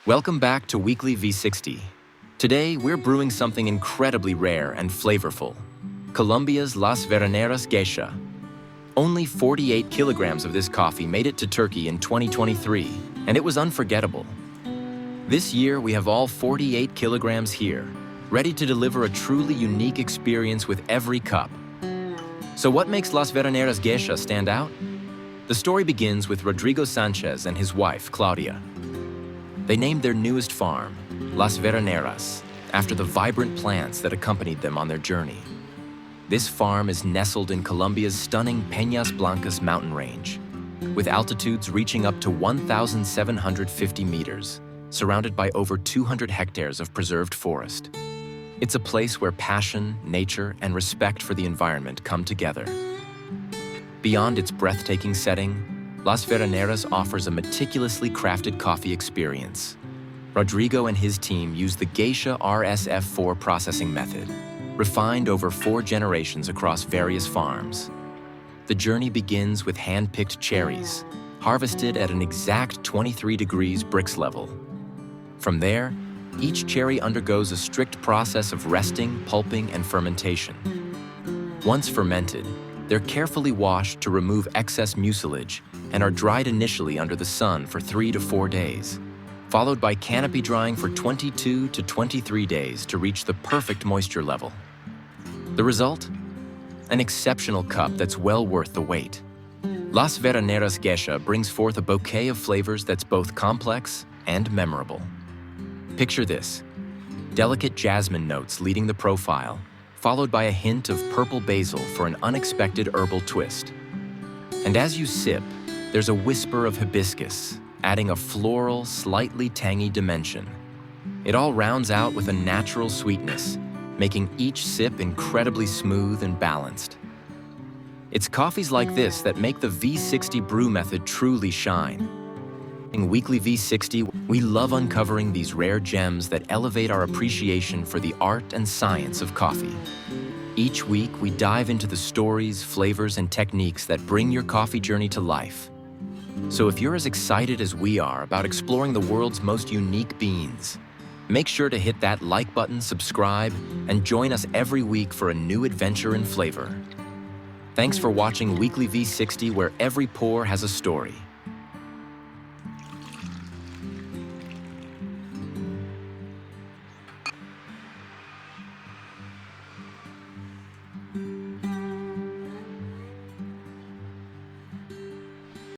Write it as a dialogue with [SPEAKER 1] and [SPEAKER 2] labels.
[SPEAKER 1] Welcome back to Weekly V60. Today, we're brewing something incredibly rare and flavorful, Colombia's Las Veraneras Gesha. Only 48 kilograms of this coffee made it to Turkey in 2023, and it was unforgettable. This year, we have all 48 kilograms here, ready to deliver a truly unique experience with every cup. So what makes Las Veraneras Gesha stand out? The story begins with Rodrigo Sanchez and his wife, Claudia. They named their newest farm, Las Veraneras, after the vibrant plants that accompanied them on their journey. This farm is nestled in Colombia's stunning Peñas Blancas mountain range, with altitudes reaching up to 1,750 meters, surrounded by over 200 hectares of preserved forest. It's a place where passion, nature, and respect for the environment come together. Beyond its breathtaking setting, Las Veraneras offers a meticulously crafted coffee experience. Rodrigo and his team use the Geisha RSF4 processing method, refined over 4 generations across various farms. The journey begins with hand-picked cherries, harvested at an exact 23 degrees Brix level. From there, each cherry undergoes a strict process of resting, pulping, and fermentation. Once fermented, they're carefully washed to remove excess mucilage and are dried initially under the sun for 3 to 4 days, followed by canopy drying for 22 to 23 days to reach the perfect moisture level. The result? An exceptional cup that's well worth the wait. Las Veraneras Gesha brings forth a bouquet of flavors that's both complex and memorable. Picture this: delicate jasmine notes leading the profile, followed by a hint of purple basil for an unexpected herbal twist. And as you sip, there's a whisper of hibiscus, adding a floral, slightly tangy dimension. It all rounds out with a natural sweetness, making each sip incredibly smooth and balanced. It's coffees like this that make the V60 brew method truly shine. In Weekly V60, we love uncovering these rare gems that elevate our appreciation for the art and science of coffee. Each week, we dive into the stories, flavors, and techniques that bring your coffee journey to life. So if you're as excited as we are about exploring the world's most unique beans, make sure to hit that like button, subscribe, and join us every week for a new adventure in flavor. Thanks for watching Weekly V60, where every pour has a story.